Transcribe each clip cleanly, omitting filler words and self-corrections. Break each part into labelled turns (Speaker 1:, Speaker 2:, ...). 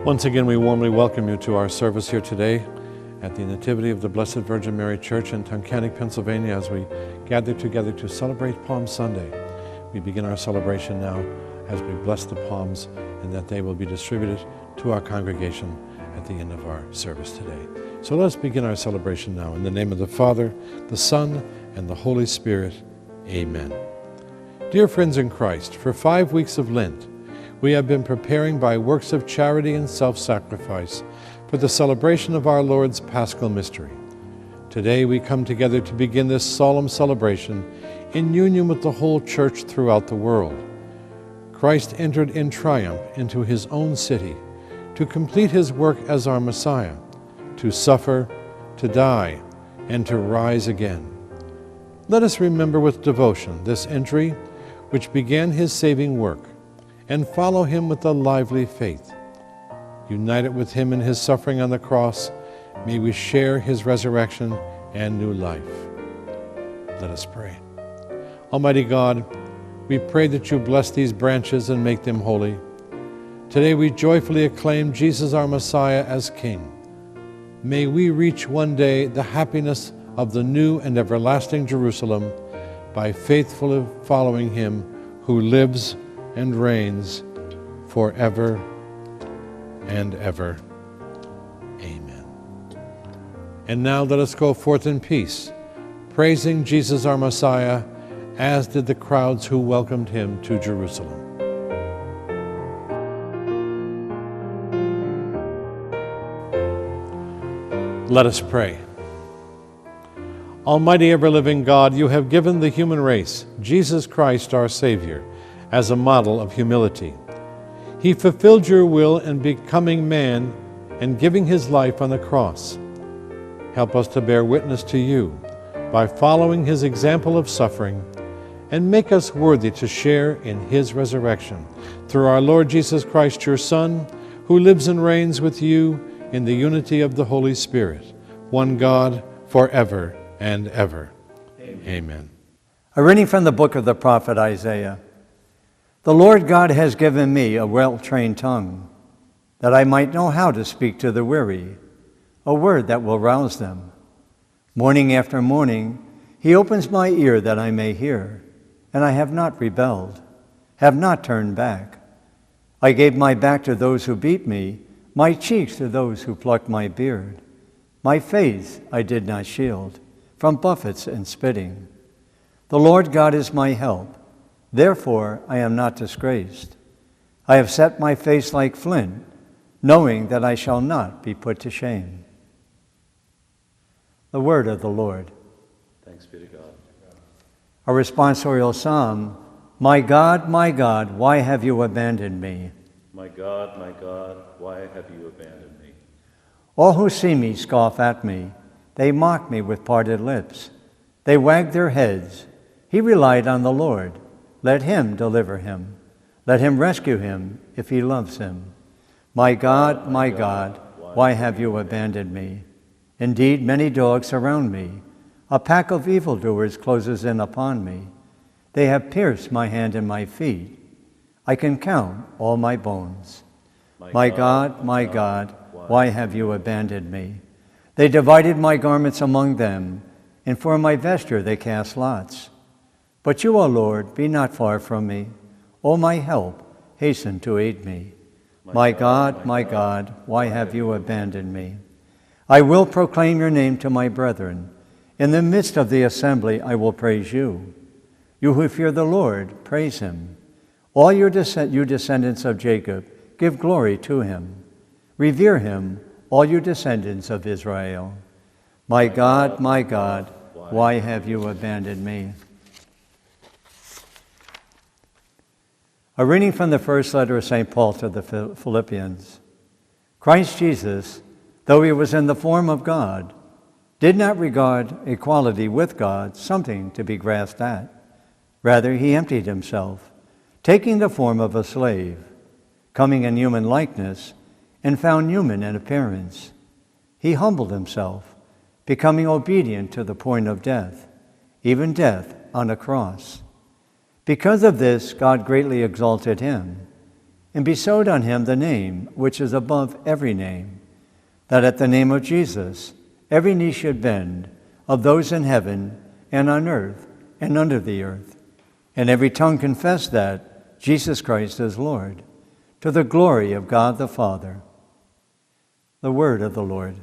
Speaker 1: Once again, we warmly welcome you to our service here today at the Nativity of the Blessed Virgin Mary Church in Tunkhannock, Pennsylvania, as we gather together to celebrate Palm Sunday. We begin our celebration now as we bless the palms, and that they will be distributed to our congregation at the end of our service today. So let us begin our celebration now. In the name of the Father, the Son, and the Holy Spirit. Amen. Dear friends in Christ, for 5 weeks of Lent, we have been preparing by works of charity and self-sacrifice for the celebration of our Lord's Paschal Mystery. Today we come together to begin this solemn celebration in union with the whole Church throughout the world. Christ entered in triumph into his own city to complete his work as our Messiah, to suffer, to die, and to rise again. Let us remember with devotion this entry which began his saving work, and follow him with a lively faith. United with him in his suffering on the cross, may we share his resurrection and new life. Let us pray. Almighty God, we pray that you bless these branches and make them holy. Today we joyfully acclaim Jesus our Messiah as King. May we reach one day the happiness of the new and everlasting Jerusalem by faithfully following him who lives and reigns forever and ever. Amen. And now let us go forth in peace, praising Jesus our Messiah, as did the crowds who welcomed him to Jerusalem. Let us pray. Almighty ever-living God, you have given the human race, Jesus Christ our Savior, as a model of humility. He fulfilled your will in becoming man and giving his life on the cross. Help us to bear witness to you by following his example of suffering, and make us worthy to share in his resurrection. Through our Lord Jesus Christ, your Son, who lives and reigns with you in the unity of the Holy Spirit, one God, forever and ever. Amen. Amen.
Speaker 2: A reading from the book of the prophet Isaiah. The Lord God has given me a well-trained tongue, that I might know how to speak to the weary, a word that will rouse them. Morning after morning, he opens my ear that I may hear, and I have not rebelled, have not turned back. I gave my back to those who beat me, my cheeks to those who plucked my beard. My face I did not shield from buffets and spitting. The Lord God is my help. Therefore, I am not disgraced. I have set my face like flint, knowing that I shall not be put to shame. The word of the Lord.
Speaker 3: Thanks be to God.
Speaker 2: A responsorial psalm. My God, why have you abandoned me?
Speaker 3: My God, why have you abandoned me?
Speaker 2: All who see me scoff at me. They mock me with parted lips. They wag their heads. He relied on the Lord. Let him deliver him. Let him rescue him if he loves him. My God, why have you abandoned me? Indeed, many dogs surround me. A pack of evildoers closes in upon me. They have pierced my hand and my feet. I can count all my bones. My God, why have you abandoned me? They divided my garments among them, and for my vesture they cast lots. But you, O Lord, be not far from me. O my help, hasten to aid me. My God, why have you abandoned me? I will proclaim your name to my brethren. In the midst of the assembly I will praise you. You who fear the Lord, praise him. All you descendants of Jacob, give glory to him. Revere him, all you descendants of Israel. My God, why have you abandoned me? A reading from the first letter of St. Paul to the Philippians. Christ Jesus, though he was in the form of God, did not regard equality with God something to be grasped at. Rather, he emptied himself, taking the form of a slave, coming in human likeness, and found human in appearance. He humbled himself, becoming obedient to the point of death, even death on a cross. Because of this, God greatly exalted him and bestowed on him the name which is above every name, that at the name of Jesus every knee should bend, of those in heaven and on earth and under the earth, and every tongue confess that Jesus Christ is Lord, to the glory of God the Father. The word of the Lord.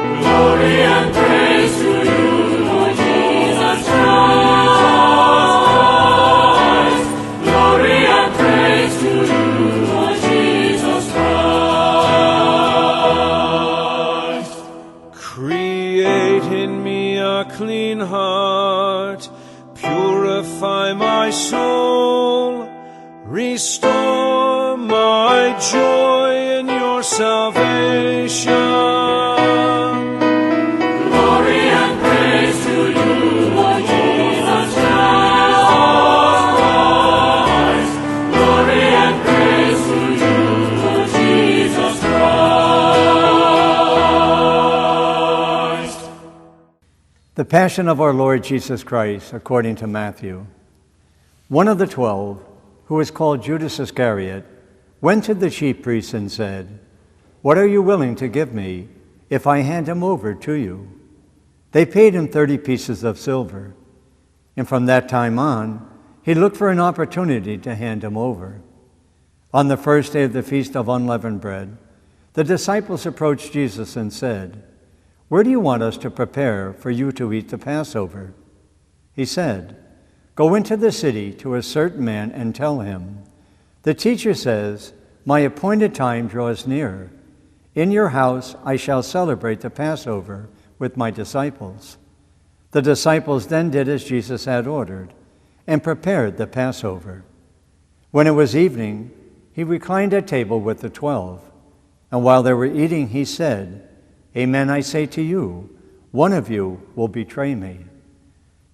Speaker 4: Glory and praise to you, Lord Jesus Christ. Glory and praise to you, Lord Jesus Christ.
Speaker 5: Create in me a clean heart, purify my soul, restore my joy in your salvation.
Speaker 2: The Passion of our Lord Jesus Christ, according to Matthew. One of the 12, who was called Judas Iscariot, went to the chief priests and said, "What are you willing to give me if I hand him over to you?" They paid him 30 pieces of silver, and from that time on, he looked for an opportunity to hand him over. On the first day of the Feast of Unleavened Bread, the disciples approached Jesus and said, "Where do you want us to prepare for you to eat the Passover?" He said, "Go into the city to a certain man and tell him, 'The teacher says, my appointed time draws near. In your house I shall celebrate the Passover with my disciples.'" The disciples then did as Jesus had ordered and prepared the Passover. When it was evening, he reclined at table with the 12, and while they were eating, he said, "Amen, I say to you, one of you will betray me."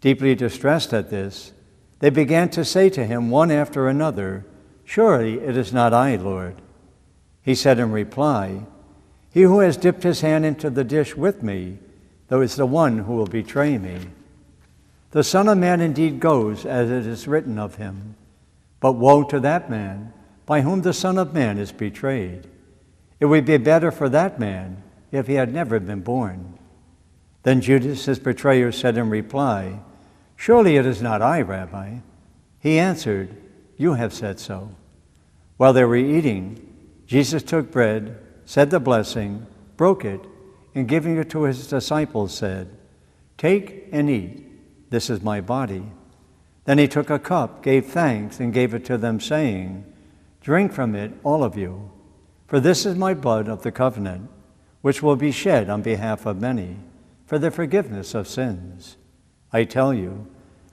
Speaker 2: Deeply distressed at this, they began to say to him one after another, "Surely it is not I, Lord." He said in reply, "He who has dipped his hand into the dish with me, though is the one who will betray me. The Son of Man indeed goes as it is written of him, but woe to that man by whom the Son of Man is betrayed. It would be better for that man if he had never been born." Then Judas, his betrayer, said in reply, "Surely it is not I, Rabbi." He answered, "You have said so." While they were eating, Jesus took bread, said the blessing, broke it, and giving it to his disciples said, "Take and eat, this is my body." Then he took a cup, gave thanks, and gave it to them, saying, "Drink from it, all of you, for this is my blood of the covenant, which will be shed on behalf of many, for the forgiveness of sins. I tell you,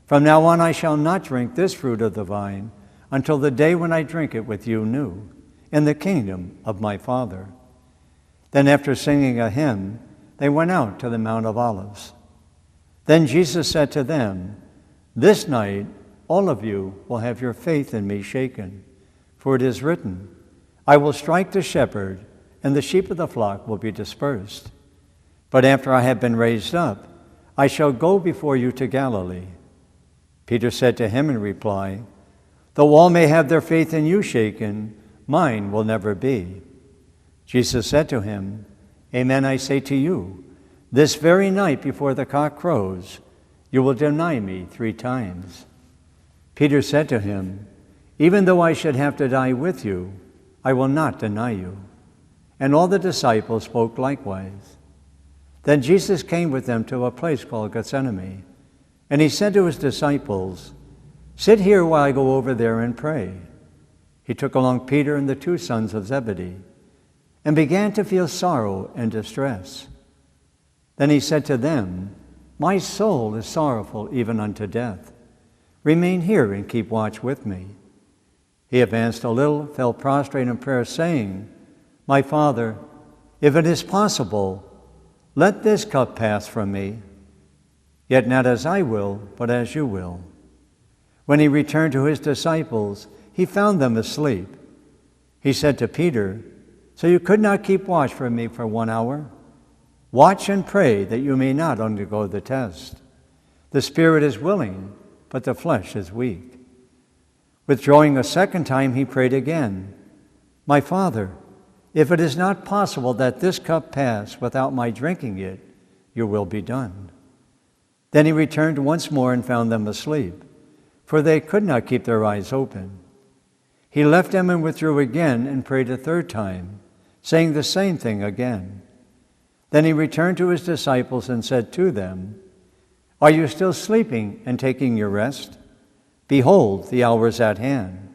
Speaker 2: from now on I shall not drink this fruit of the vine until the day when I drink it with you new, in the kingdom of my Father." Then after singing a hymn, they went out to the Mount of Olives. Then Jesus said to them, "This night all of you will have your faith in me shaken, for it is written, 'I will strike the shepherd, and the sheep of the flock will be dispersed.' But after I have been raised up, I shall go before you to Galilee." Peter said to him in reply, "Though all may have their faith in you shaken, mine will never be." Jesus said to him, "Amen, I say to you, this very night before the cock crows, you will deny me 3 times. Peter said to him, "Even though I should have to die with you, I will not deny you." And all the disciples spoke likewise. Then Jesus came with them to a place called Gethsemane, and he said to his disciples, "Sit here while I go over there and pray." He took along Peter and the 2 sons of Zebedee, and began to feel sorrow and distress. Then he said to them, "My soul is sorrowful even unto death. Remain here and keep watch with me." He advanced a little, fell prostrate in prayer, saying, "My Father, if it is possible, let this cup pass from me. Yet not as I will, but as you will." When he returned to his disciples, he found them asleep. He said to Peter, "So you could not keep watch for me for 1 hour? Watch and pray that you may not undergo the test. The spirit is willing, but the flesh is weak." Withdrawing a second time, he prayed again, "My Father, if it is not possible that this cup pass without my drinking it, your will be done." Then he returned once more and found them asleep, for they could not keep their eyes open. He left them and withdrew again and prayed a third time, saying the same thing again. Then he returned to his disciples and said to them, "Are you still sleeping and taking your rest? Behold, the hour is at hand,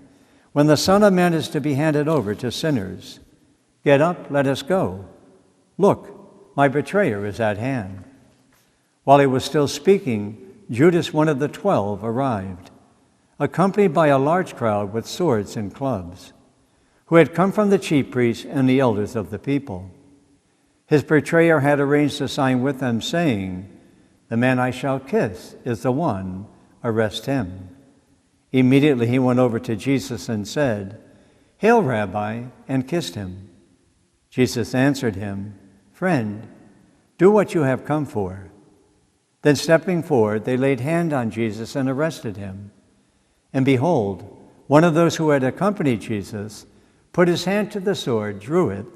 Speaker 2: when the Son of Man is to be handed over to sinners. Get up, let us go. Look, my betrayer is at hand." While he was still speaking, Judas, one of the 12, arrived, accompanied by a large crowd with swords and clubs, who had come from the chief priests and the elders of the people. His betrayer had arranged a sign with them, saying, "The man I shall kiss is the one, arrest him." Immediately he went over to Jesus and said, "Hail, Rabbi," and kissed him. Jesus answered him, "Friend, do what you have come for." Then stepping forward, they laid hand on Jesus and arrested him. And behold, one of those who had accompanied Jesus put his hand to the sword, drew it,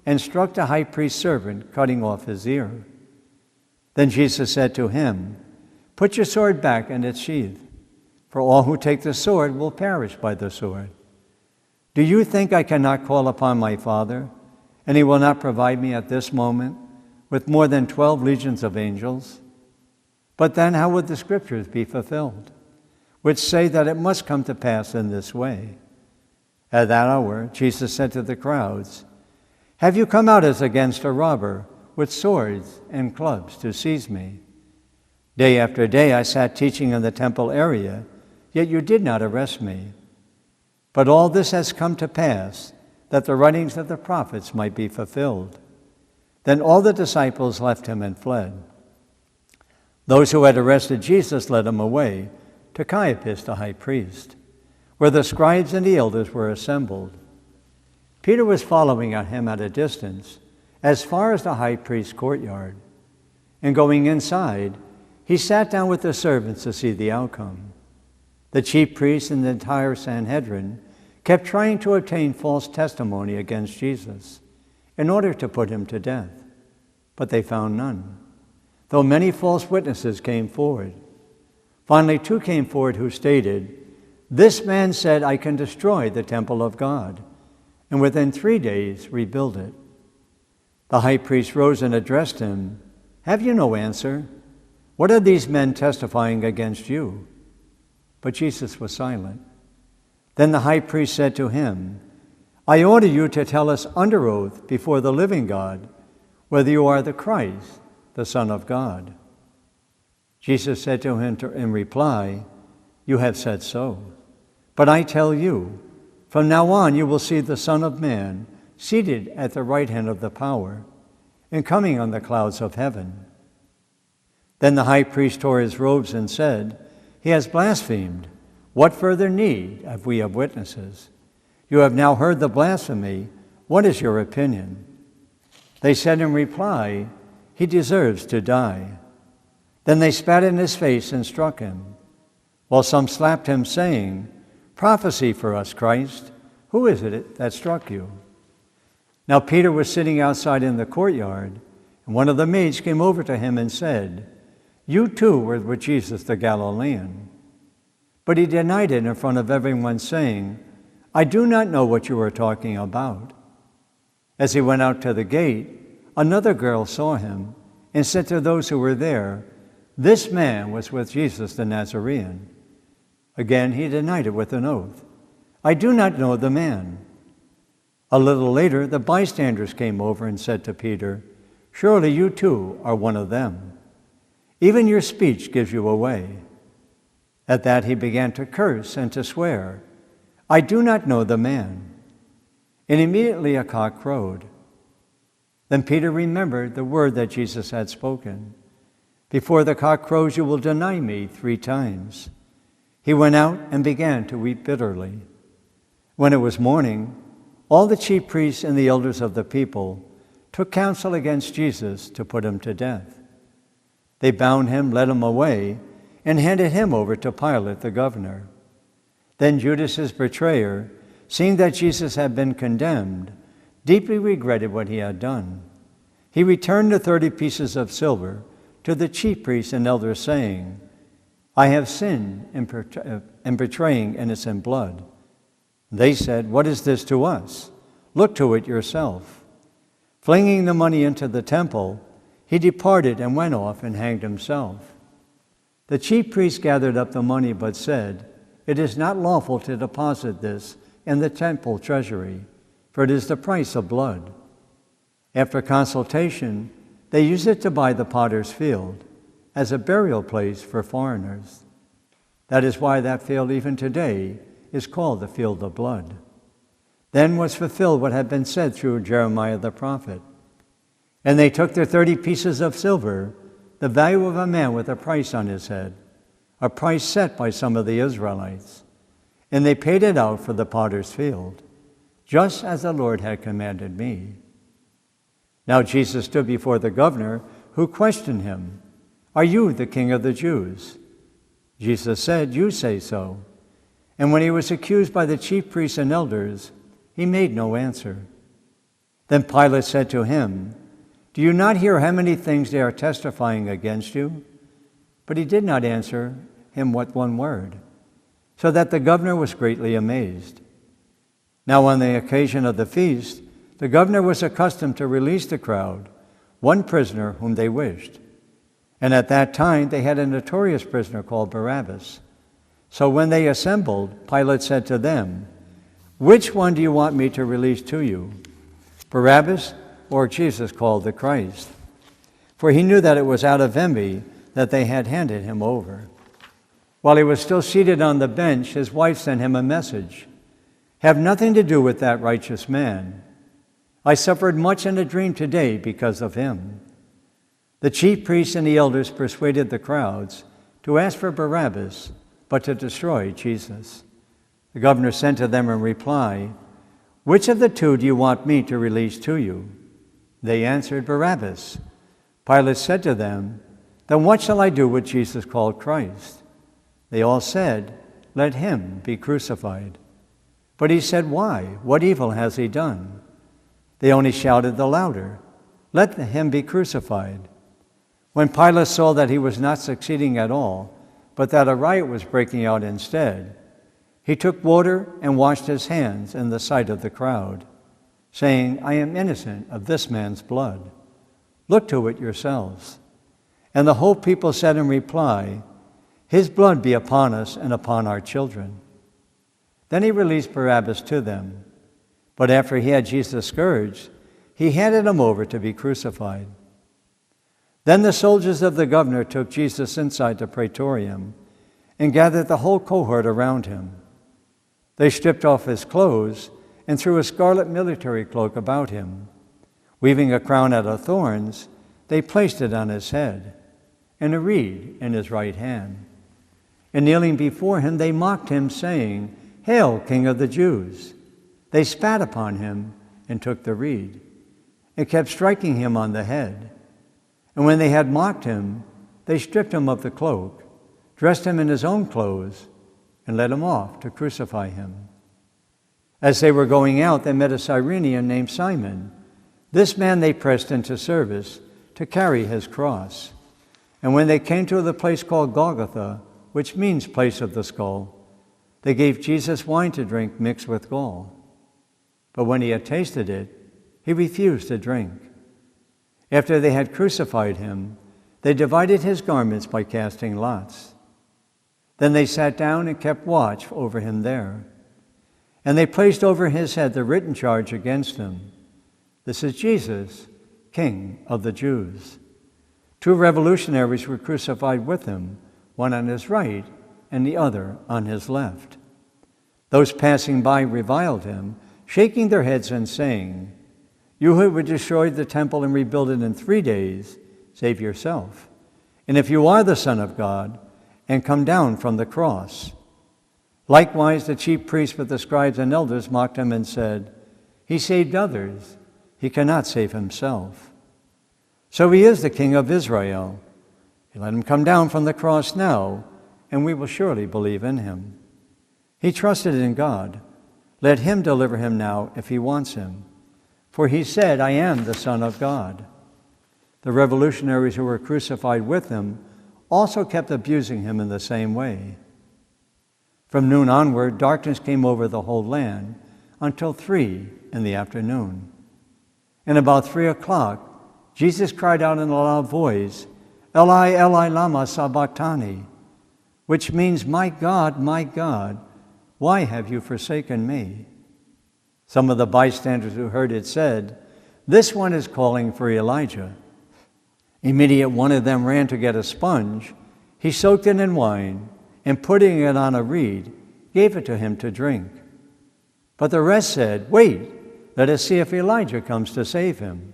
Speaker 2: and struck the high priest's servant, cutting off his ear. Then Jesus said to him, "Put your sword back in its sheath, for all who take the sword will perish by the sword. Do you think I cannot call upon my Father, and he will not provide me at this moment with more than 12 legions of angels? But then how would the scriptures be fulfilled, which say that it must come to pass in this way?" At that hour, Jesus said to the crowds, "Have you come out as against a robber with swords and clubs to seize me? Day after day I sat teaching in the temple area, yet you did not arrest me. But all this has come to pass, that the writings of the prophets might be fulfilled." Then all the disciples left him and fled. Those who had arrested Jesus led him away to Caiaphas the high priest, where the scribes and the elders were assembled. Peter was following him at a distance, as far as the high priest's courtyard. And going inside, he sat down with the servants to see the outcome. The chief priests and the entire Sanhedrin kept trying to obtain false testimony against Jesus in order to put him to death, but they found none, though many false witnesses came forward. Finally, 2 came forward who stated, "This man said, I can destroy the temple of God, and within 3 days rebuild it." The high priest rose and addressed him, "Have you no answer? What are these men testifying against you?" But Jesus was silent. Then the high priest said to him, "I order you to tell us under oath before the living God whether you are the Christ, the Son of God." Jesus said to him in reply, "You have said so. But I tell you, from now on you will see the Son of Man seated at the right hand of the power and coming on the clouds of heaven." Then the high priest tore his robes and said, "He has blasphemed. What further need have we of witnesses? You have now heard the blasphemy. What is your opinion?" They said in reply, "He deserves to die." Then they spat in his face and struck him, while some slapped him, saying, "Prophesy for us, Christ. Who is it that struck you?" Now Peter was sitting outside in the courtyard, and one of the maids came over to him and said, "You too were with Jesus the Galilean." But he denied it in front of everyone, saying, "I do not know what you are talking about." As he went out to the gate, another girl saw him and said to those who were there, "This man was with Jesus the Nazarene." Again he denied it with an oath, "I do not know the man." A little later, the bystanders came over and said to Peter, "Surely you too are one of them. Even your speech gives you away." At that he began to curse and to swear, "I do not know the man." And immediately a cock crowed. Then Peter remembered the word that Jesus had spoken, "Before the cock crows, you will deny me 3 times." He went out and began to weep bitterly. When it was morning, all the chief priests and the elders of the people took counsel against Jesus to put him to death. They bound him, led him away, and handed him over to Pilate the governor. Then Judas, his betrayer, seeing that Jesus had been condemned, deeply regretted what he had done. He returned the 30 pieces of silver to the chief priests and elders, saying, I have sinned in betraying innocent blood. They said, What is this to us? Look to it yourself. Flinging the money into the temple, he departed and went off and hanged himself. The chief priests gathered up the money, but said, It is not lawful to deposit this in the temple treasury, for it is the price of blood. After consultation, they used it to buy the potter's field as a burial place for foreigners. That is why that field even today is called the field of blood. Then was fulfilled what had been said through Jeremiah the prophet. And they took their 30 pieces of silver, the value of a man with a price on his head, a price set by some of the Israelites, and they paid it out for the potter's field, just as the Lord had commanded me. Now Jesus stood before the governor, who questioned him, Are you the king of the Jews? Jesus said, You say so. And when he was accused by the chief priests and elders, he made no answer. Then Pilate said to him, Do you not hear how many things they are testifying against you? But he did not answer him with one word, so that the governor was greatly amazed. Now on the occasion of the feast, the governor was accustomed to release the crowd, one prisoner whom they wished. And at that time they had a notorious prisoner called Barabbas. So when they assembled, Pilate said to them, Which one do you want me to release to you, Barabbas or Jesus called the Christ? For he knew that it was out of envy that they had handed him over. While he was still seated on the bench, his wife sent him a message. Have nothing to do with that righteous man. I suffered much in a dream today because of him. The chief priests and the elders persuaded the crowds to ask for Barabbas, but to destroy Jesus. The governor sent to them in reply, Which of the two do you want me to release to you? They answered, Barabbas. Pilate said to them, Then what shall I do with Jesus called Christ? They all said, Let him be crucified. But he said, Why? What evil has he done? They only shouted the louder, Let him be crucified. When Pilate saw that he was not succeeding at all, but that a riot was breaking out instead, he took water and washed his hands in the sight of the crowd, saying, I am innocent of this man's blood. Look to it yourselves. And the whole people said in reply, His blood be upon us and upon our children. Then he released Barabbas to them. But after he had Jesus scourged, he handed him over to be crucified. Then the soldiers of the governor took Jesus inside the praetorium and gathered the whole cohort around him. They stripped off his clothes and threw a scarlet military cloak about him. Weaving a crown out of thorns, they placed it on his head and a reed in his right hand. And kneeling before him, they mocked him, saying, Hail, King of the Jews! They spat upon him and took the reed and kept striking him on the head. And when they had mocked him, they stripped him of the cloak, dressed him in his own clothes, and led him off to crucify him. As they were going out, they met a Cyrenian named Simon. This man they pressed into service to carry his cross. And when they came to the place called Golgotha, which means place of the skull, they gave Jesus wine to drink mixed with gall. But when he had tasted it, he refused to drink. After they had crucified him, they divided his garments by casting lots. Then they sat down and kept watch over him there. And they placed over his head the written charge against him. This is Jesus, King of the Jews. 2 revolutionaries were crucified with him, one on his right and the other on his left. Those passing by reviled him, shaking their heads and saying, You who would destroy the temple and rebuild it in 3 days, save yourself. And if you are the Son of God, and come down from the cross. Likewise, the chief priests with the scribes and elders mocked him and said, He saved others, he cannot save himself. So he is the King of Israel. Let him come down from the cross now, and we will surely believe in him. He trusted in God. Let him deliver him now if he wants him. For he said, I am the Son of God. The revolutionaries who were crucified with him also kept abusing him in the same way. From noon onward, darkness came over the whole land until 3 in the afternoon. And about 3 o'clock, Jesus cried out in a loud voice, Eli, Eli, lama sabachthani, which means, my God, why have you forsaken me? Some of the bystanders who heard it said, this one is calling for Elijah. Immediately one of them ran to get a sponge. He soaked it in wine, and putting it on a reed, gave it to him to drink. But the rest said, wait, let us see if Elijah comes to save him.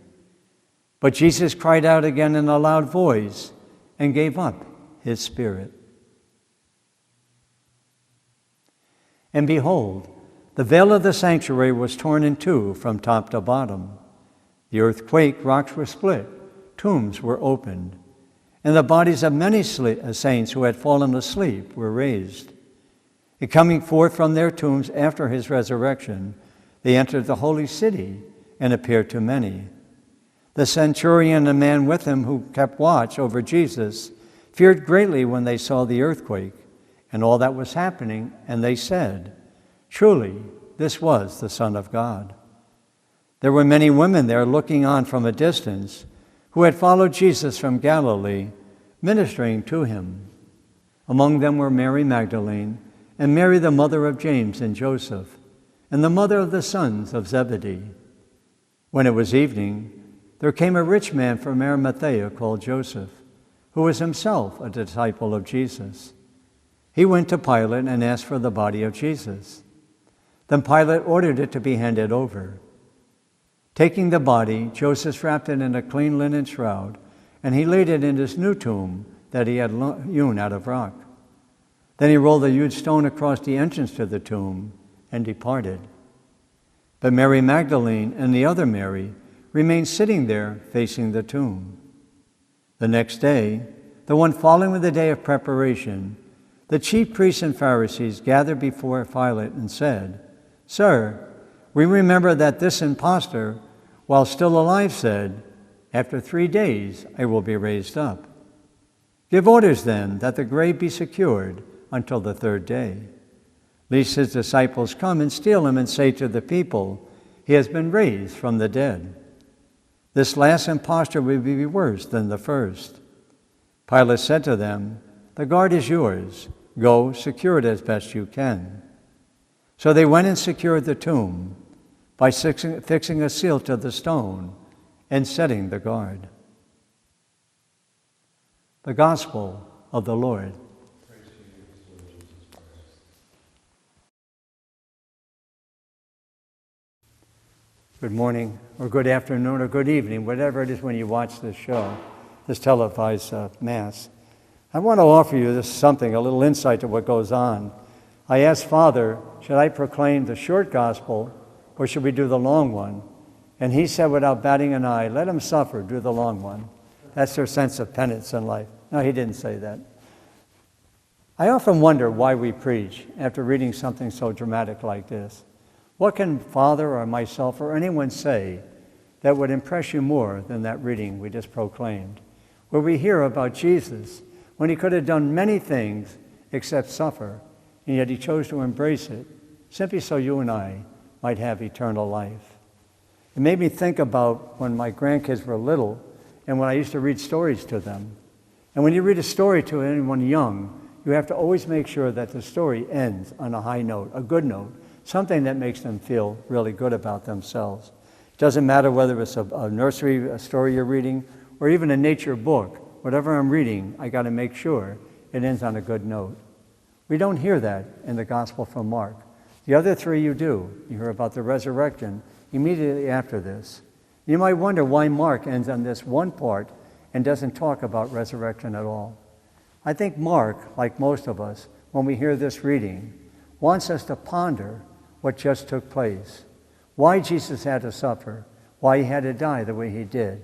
Speaker 2: But Jesus cried out again in a loud voice and gave up his spirit. And behold, the veil of the sanctuary was torn in two from top to bottom. The earth quaked, rocks were split, tombs were opened, and the bodies of many saints who had fallen asleep were raised. And coming forth from their tombs after his resurrection, they entered the holy city and appeared to many. The centurion and the man with him who kept watch over Jesus feared greatly when they saw the earthquake and all that was happening, and they said, truly, this was the Son of God. There were many women there looking on from a distance who had followed Jesus from Galilee, ministering to him. Among them were Mary Magdalene and Mary the mother of James and Joseph, and the mother of the sons of Zebedee. When it was evening, there came a rich man from Arimathea called Joseph, who was himself a disciple of Jesus. He went to Pilate and asked for the body of Jesus. Then Pilate ordered it to be handed over. Taking the body, Joseph wrapped it in a clean linen shroud, and he laid it in his new tomb that he had hewn out of rock. Then he rolled a huge stone across the entrance to the tomb and departed. But Mary Magdalene and the other Mary remained sitting there facing the tomb. The next day, the one following the day of preparation, the chief priests and Pharisees gathered before Pilate and said, Sir, we remember that this impostor, while still alive, said, after 3 days I will be raised up. Give orders then that the grave be secured until the 3rd day, lest his disciples come and steal him and say to the people, he has been raised from the dead. This last impostor will be worse than the first. Pilate said to them, the guard is yours. Go, secure it as best you can. So they went and secured the tomb by fixing a seal to the stone and setting the guard. The Gospel of the Lord. Good morning, or good afternoon, or good evening, whatever it is when you watch this show, this televised Mass. I want to offer you a little insight to what goes on. I asked Father, should I proclaim the short gospel or should we do the long one? And he said without batting an eye, let him suffer, do the long one. That's their sense of penance in life. No, he didn't say that. I often wonder why we preach after reading something so dramatic like this. What can Father or myself or anyone say that would impress you more than that reading we just proclaimed, where we hear about Jesus when he could have done many things except suffer, and yet he chose to embrace it, simply so you and I might have eternal life. It made me think about when my grandkids were little and when I used to read stories to them. And when you read a story to anyone young, you have to always make sure that the story ends on a high note, a good note, something that makes them feel really good about themselves. It doesn't matter whether it's a nursery story you're reading or even a nature book. Whatever I'm reading, I got to make sure it ends on a good note. We don't hear that in the Gospel from Mark. The other three you do. You hear about the resurrection immediately after this. You might wonder why Mark ends on this one part and doesn't talk about resurrection at all. I think Mark, like most of us, when we hear this reading, wants us to ponder what just took place, why Jesus had to suffer, why he had to die the way he did,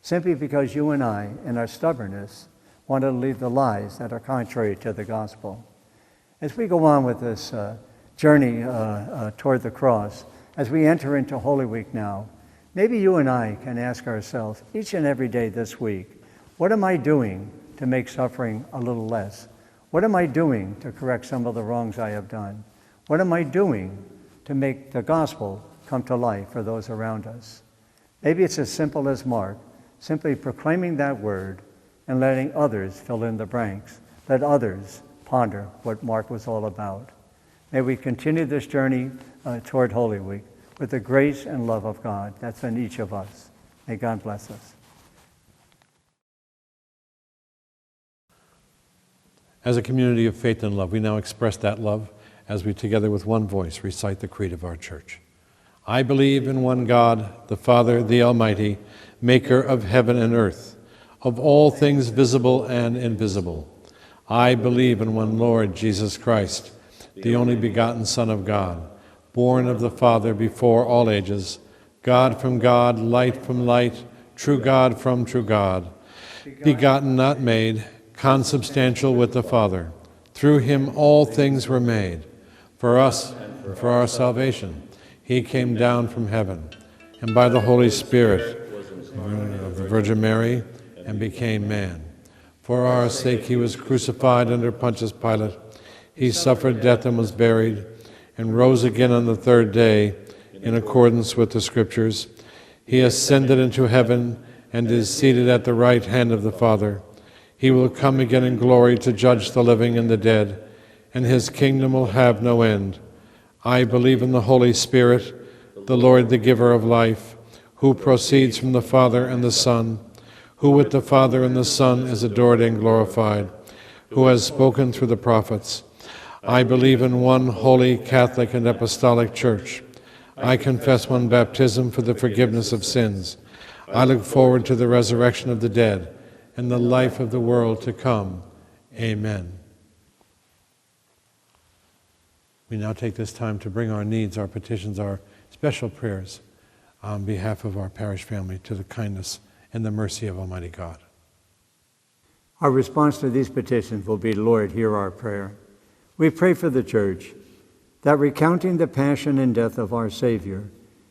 Speaker 2: simply because you and I, in our stubbornness, wanted to lead the lives that are contrary to the gospel. As we go on with this journey toward the cross, as we enter into Holy Week now, maybe you and I can ask ourselves each and every day this week, what am I doing to make suffering a little less? What am I doing to correct some of the wrongs I have done? What am I doing to make the gospel come to life for those around us? Maybe it's as simple as Mark, simply proclaiming that word and letting others fill in the blanks. Let others ponder what Mark was all about. May we continue this journey toward Holy Week with the grace and love of God that's in each of us. May God bless us.
Speaker 1: As a community of faith and love, we now express that love as we together with one voice recite the creed of our church. I believe in one God, the Father, the Almighty, maker of heaven and earth, of all things visible and invisible. I believe in one Lord Jesus Christ, the only begotten Son of God, born of the Father before all ages, God from God, light from light, true God from true God, begotten, not made, consubstantial with the Father. Through him all things were made. For us and for our salvation, he came down from heaven, and by the Holy Spirit of the Virgin Mary, and became man. For our sake he was crucified under Pontius Pilate. He suffered death and was buried, and rose again on the third day, in accordance with the Scriptures. He ascended into heaven and is seated at the right hand of the Father. He will come again in glory to judge the living and the dead, and his kingdom will have no end. I believe in the Holy Spirit, the Lord, the giver of life, who proceeds from the Father and the Son, who with the Father and the Son is adored and glorified, who has spoken through the prophets. I believe in one holy, Catholic, and Apostolic Church. I confess one baptism for the forgiveness of sins. I look forward to the resurrection of the dead and the life of the world to come. Amen. We now take this time to bring our needs, our petitions, our special prayers on behalf of our parish family to the kindness and the mercy of Almighty God.
Speaker 2: Our response to these petitions will be, Lord, hear our prayer. We pray for the Church, that recounting the passion and death of our Savior,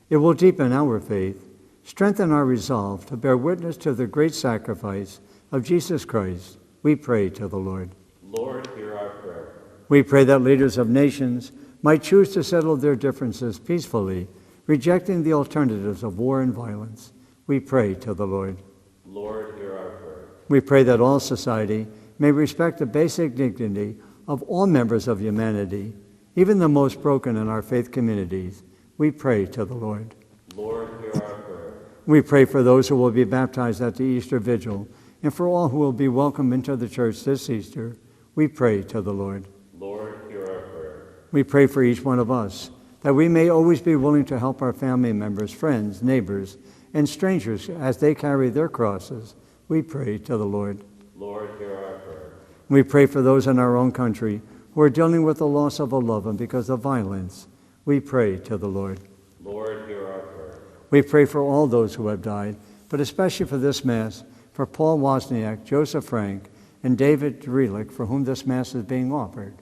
Speaker 2: it will deepen our faith, strengthen our resolve to bear witness to the great sacrifice of Jesus Christ. We pray to the Lord.
Speaker 3: Lord, hear our prayer.
Speaker 2: We pray that leaders of nations might choose to settle their differences peacefully, rejecting the alternatives of war and violence. We pray to the Lord.
Speaker 3: Lord, hear our prayer.
Speaker 2: We pray that all society may respect the basic dignity of all members of humanity, even the most broken in our faith communities. We pray to the Lord.
Speaker 3: Lord, hear our prayer.
Speaker 2: We pray for those who will be baptized at the Easter Vigil, and for all who will be welcomed into the Church this Easter. We pray to the Lord.
Speaker 3: Lord, hear our prayer.
Speaker 2: We pray for each one of us, that we may always be willing to help our family members, friends, neighbors, and strangers as they carry their crosses. We pray to the Lord.
Speaker 3: Lord, hear our prayer.
Speaker 2: We pray for those in our own country who are dealing with the loss of a loved one because of violence. We pray to the Lord.
Speaker 3: Lord, hear our prayer.
Speaker 2: We pray for all those who have died, but especially for this Mass, for Paul Wozniak, Joseph Frank, and David Drelick, for whom this Mass is being offered.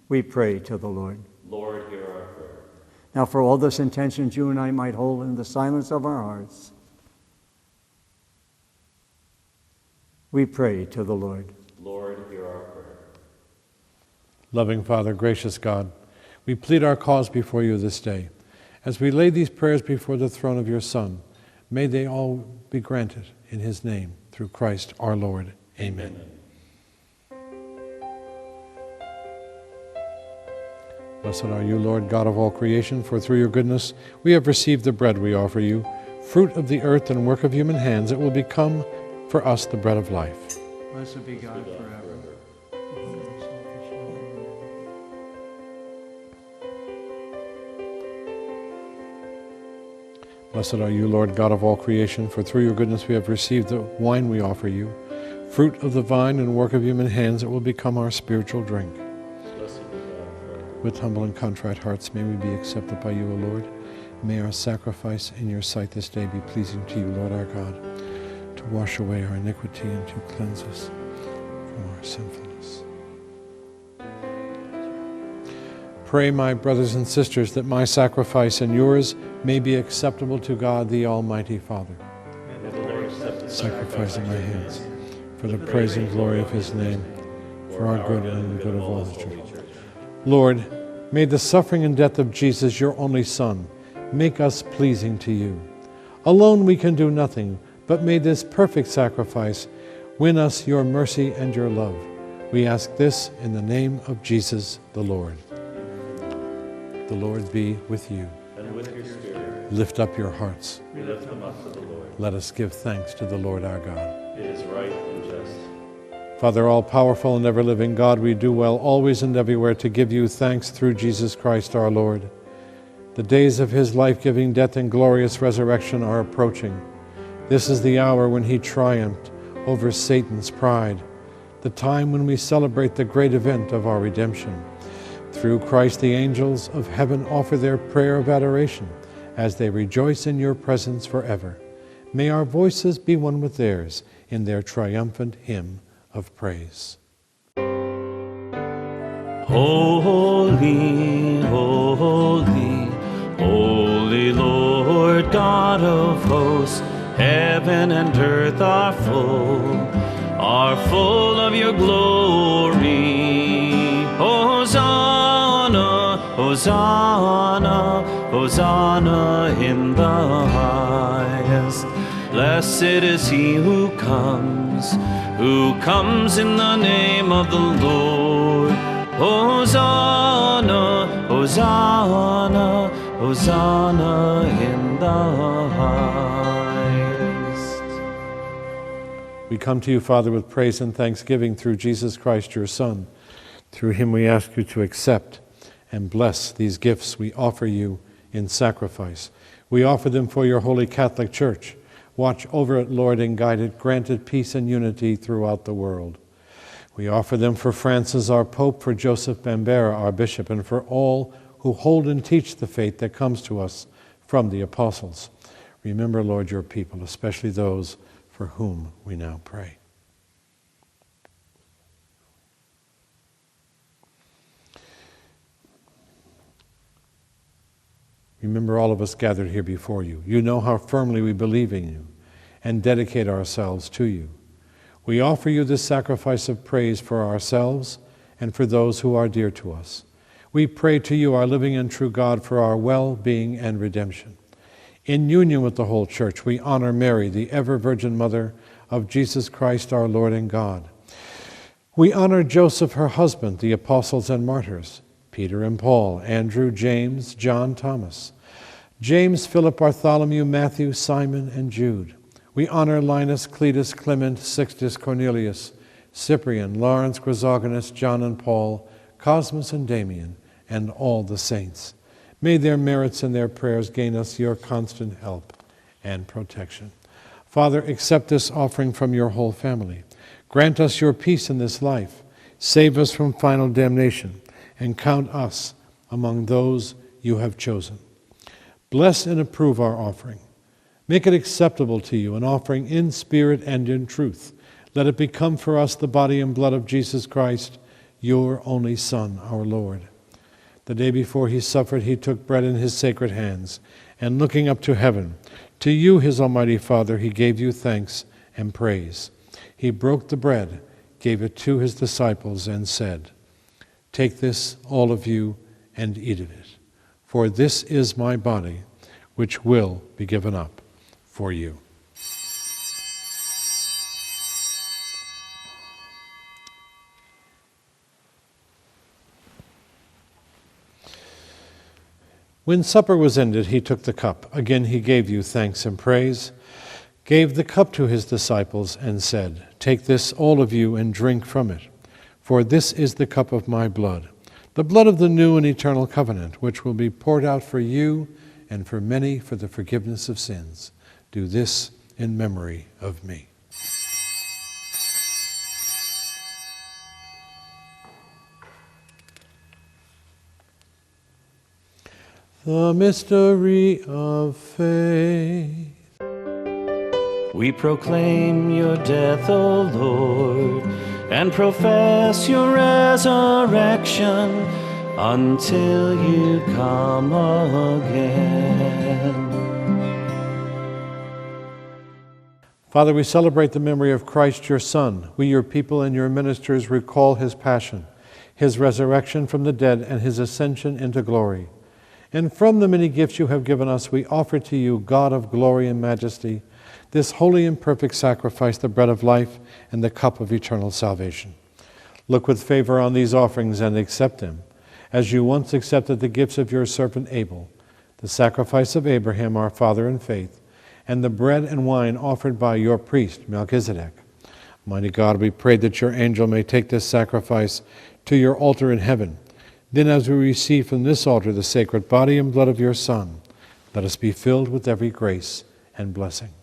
Speaker 2: We pray to the Lord.
Speaker 3: Lord, hear our prayer.
Speaker 2: Now for all those intentions you and I might hold in the silence of our hearts, we pray to the Lord.
Speaker 3: Lord, hear our prayer.
Speaker 1: Loving Father, gracious God, we plead our cause before you this day. As we lay these prayers before the throne of your Son, may they all be granted in his name, through Christ our Lord. Amen. Blessed are you, Lord God of all creation, for through your goodness we have received the bread we offer you, fruit of the earth and work of human hands. It will become for us the bread of life.
Speaker 2: Blessed be God forever.
Speaker 1: Blessed are you, Lord God of all creation, for through your goodness we have received the wine we offer you, fruit of the vine and work of human hands. It will become our spiritual drink.
Speaker 3: Blessed be God forever.
Speaker 1: With humble and contrite hearts may we be accepted by you, O Lord. May our sacrifice in your sight this day be pleasing to you, Lord our God, to wash away our iniquity and to cleanse us from our sinfulness. pray, my brothers and sisters, that my sacrifice and yours may be acceptable to God, the Almighty Father.
Speaker 3: May the Lord accept the
Speaker 1: Sacrifice in my hands, for the praise and glory of his name, for our good and the good of all his church. Lord, may the suffering and death of Jesus, your only Son, make us pleasing to you. Alone we can do nothing, but may this perfect sacrifice win us your mercy and your love. We ask this in the name of Jesus the Lord. The Lord be with you.
Speaker 3: And with your spirit.
Speaker 1: Lift up your hearts.
Speaker 3: We lift them up to the Lord.
Speaker 1: Let us give thanks to the Lord our God.
Speaker 3: It is right and just.
Speaker 1: Father, all-powerful and ever-living God, we do well always and everywhere to give you thanks through Jesus Christ our Lord. The days of his life-giving death and glorious resurrection are approaching. This is the hour when he triumphed over Satan's pride, the time when we celebrate the great event of our redemption. Through Christ, the angels of heaven offer their prayer of adoration as they rejoice in your presence forever. May our voices be one with theirs in their triumphant hymn of praise.
Speaker 6: Holy, holy, holy Lord God of hosts, heaven and earth are full of your glory. Hosanna, Hosanna, Hosanna in the highest. Blessed is he who comes in the name of the Lord. Hosanna, Hosanna, Hosanna in the highest.
Speaker 1: We come to you, Father, with praise and thanksgiving through Jesus Christ, your Son. Through him we ask you to accept and bless these gifts we offer you in sacrifice. We offer them for your holy Catholic Church. Watch over it, Lord, and guide it. Grant it peace and unity throughout the world. We offer them for Francis, our Pope, for Joseph Bambera, our Bishop, and for all who hold and teach the faith that comes to us from the apostles. Remember, Lord, your people, especially those for whom we now pray. Remember all of us gathered here before you. You know how firmly we believe in you and dedicate ourselves to you. We offer you this sacrifice of praise for ourselves and for those who are dear to us. We pray to you, our living and true God, for our well-being and redemption. In union with the whole Church, we honor Mary, the ever-Virgin Mother of Jesus Christ, our Lord and God. We honor Joseph, her husband, the apostles and martyrs, Peter and Paul, Andrew, James, John, Thomas, James, Philip, Bartholomew, Matthew, Simon, and Jude. We honor Linus, Cletus, Clement, Sixtus, Cornelius, Cyprian, Lawrence, Chrysogonus, John and Paul, Cosmas and Damian, and all the saints. May their merits and their prayers gain us your constant help and protection. Father, accept this offering from your whole family. Grant us your peace in this life. Save us from final damnation, and count us among those you have chosen. Bless and approve our offering. Make it acceptable to you, an offering in spirit and in truth. Let it become for us the body and blood of Jesus Christ, your only Son, our Lord. The day before he suffered, he took bread in his sacred hands, and looking up to heaven, to you, his almighty Father, he gave you thanks and praise. He broke the bread, gave it to his disciples, and said, "Take this, all of you, and eat of it, for this is my body, which will be given up for you." When supper was ended, he took the cup. Again he gave you thanks and praise, gave the cup to his disciples, and said, "Take this, all of you, and drink from it, for this is the cup of my blood, the blood of the new and eternal covenant, which will be poured out for you and for many for the forgiveness of sins. Do this in memory of me." The mystery of faith.
Speaker 6: We proclaim your death, O Lord, and profess your resurrection until you come again.
Speaker 1: Father, we celebrate the memory of Christ, your Son. We, your people and your ministers, recall his passion, his resurrection from the dead, and his ascension into glory. And from the many gifts you have given us, we offer to you, God of glory and majesty, this holy and perfect sacrifice, the bread of life and the cup of eternal salvation. Look with favor on these offerings and accept them, as you once accepted the gifts of your servant Abel, the sacrifice of Abraham, our father in faith, and the bread and wine offered by your priest, Melchizedek. Mighty God, we pray that your angel may take this sacrifice to your altar in heaven. Then as we receive from this altar the sacred body and blood of your Son, let us be filled with every grace and blessing.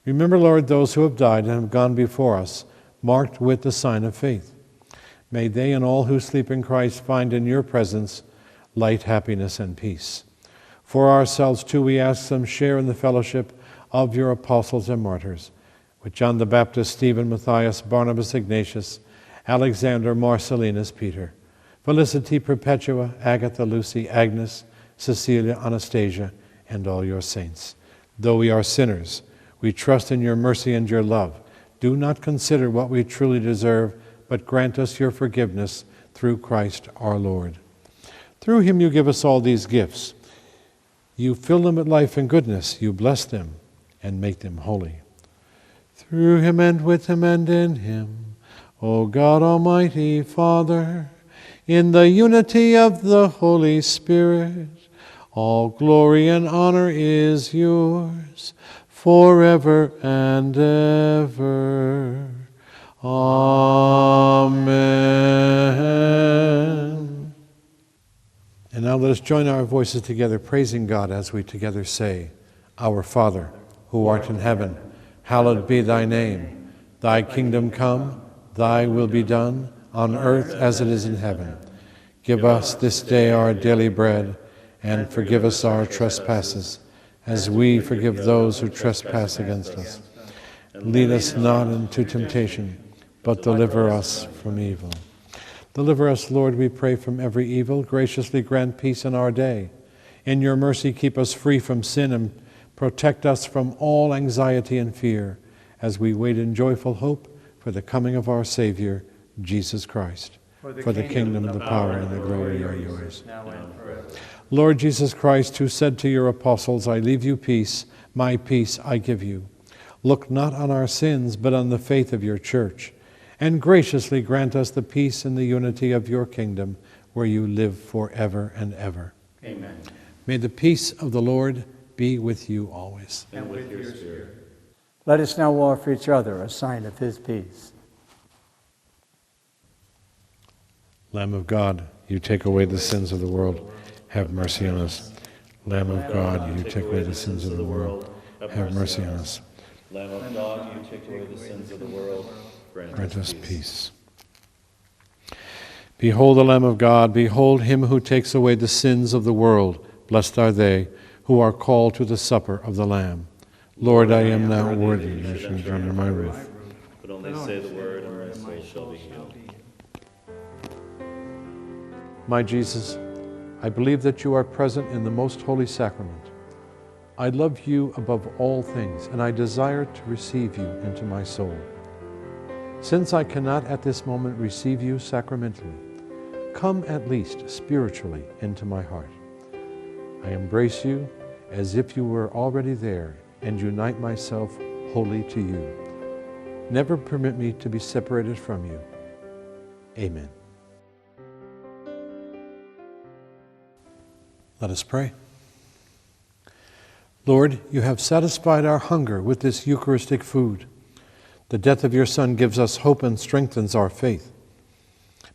Speaker 1: Remember, Lord, those who have died and have gone before us, marked with the sign of faith. May they and all who sleep in Christ find in your presence light, happiness, and peace. For ourselves, too, we ask them share in the fellowship of your apostles and martyrs, with John the Baptist, Stephen, Matthias, Barnabas, Ignatius, Alexander, Marcellinus, Peter, Felicity, Perpetua, Agatha, Lucy, Agnes, Cecilia, Anastasia, and all your saints. Though we are sinners, we trust in your mercy and your love. Do not consider what we truly deserve, but grant us your forgiveness through Christ our Lord. Through him you give us all these gifts. You fill them with life and goodness. You bless them and make them holy. Through him and with him and in him, O God Almighty Father, in the unity of the Holy Spirit, all glory and honor is yours forever and ever. Amen. And now let us join our voices together, praising God as we together say, Our Father, who art in heaven, hallowed be thy name. Thy kingdom come, thy will be done, on earth as it is in heaven. Give us this day our daily bread, and forgive us our trespasses, as we forgive those who trespass against us. Lead us not into temptation, but deliver us from evil. Deliver us, Lord, we pray, from every evil. Graciously grant peace in our day. In your mercy, keep us free from sin and protect us from all anxiety and fear as we wait in joyful hope for the coming of our Savior, Jesus Christ. For the kingdom, the power, and the glory are yours. Lord Jesus Christ, who said to your apostles, I leave you peace, my peace I give you. Look not on our sins, but on the faith of your church, and graciously grant us the peace and the unity of your kingdom, where you live forever and ever.
Speaker 3: Amen.
Speaker 1: May the peace of the Lord be with you always.
Speaker 3: And with your spirit.
Speaker 2: Let us now offer each other a sign of his peace.
Speaker 1: Lamb of God, you take away the sins of the world, have mercy on us. Lamb of God, you take away the sins of the world, have mercy on us.
Speaker 3: Lamb of God, you take away the sins of the world,
Speaker 1: Grant us peace. Behold the Lamb of God, behold him who takes away the sins of the world. Blessed are they who are called to the supper of the Lamb. Lord, I am not worthy that you should enter under my roof.
Speaker 3: But only say the word, and my soul shall be healed.
Speaker 1: My Jesus, I believe that you are present in the most holy sacrament. I love you above all things, and I desire to receive you into my soul. Since I cannot at this moment receive you sacramentally, come at least spiritually into my heart. I embrace you as if you were already there and unite myself wholly to you. Never permit me to be separated from you. Amen. Let us pray. Lord, you have satisfied our hunger with this Eucharistic food. The death of your Son gives us hope and strengthens our faith.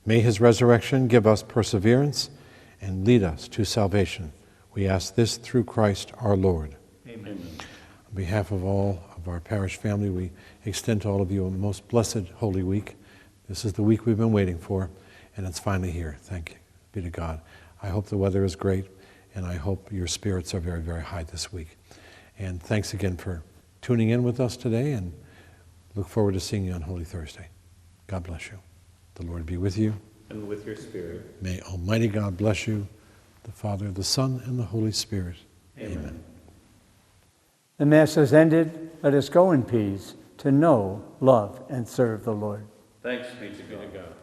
Speaker 1: May his resurrection give us perseverance and lead us to salvation. We ask this through Christ our Lord.
Speaker 3: Amen.
Speaker 1: On behalf of all of our parish family, we extend to all of you a most blessed Holy Week. This is the week we've been waiting for, and it's finally here. Thank you be to God. I hope the weather is great, and I hope your spirits are very, very high this week. And thanks again for tuning in with us today, and look forward to seeing you on Holy Thursday. God bless you. The Lord be with you.
Speaker 3: and with your spirit.
Speaker 1: May Almighty God bless you, the Father, the Son, and the Holy Spirit. Amen.
Speaker 2: The Mass is ended. Let us go in peace to know, love, and serve the Lord.
Speaker 3: Thanks be to God.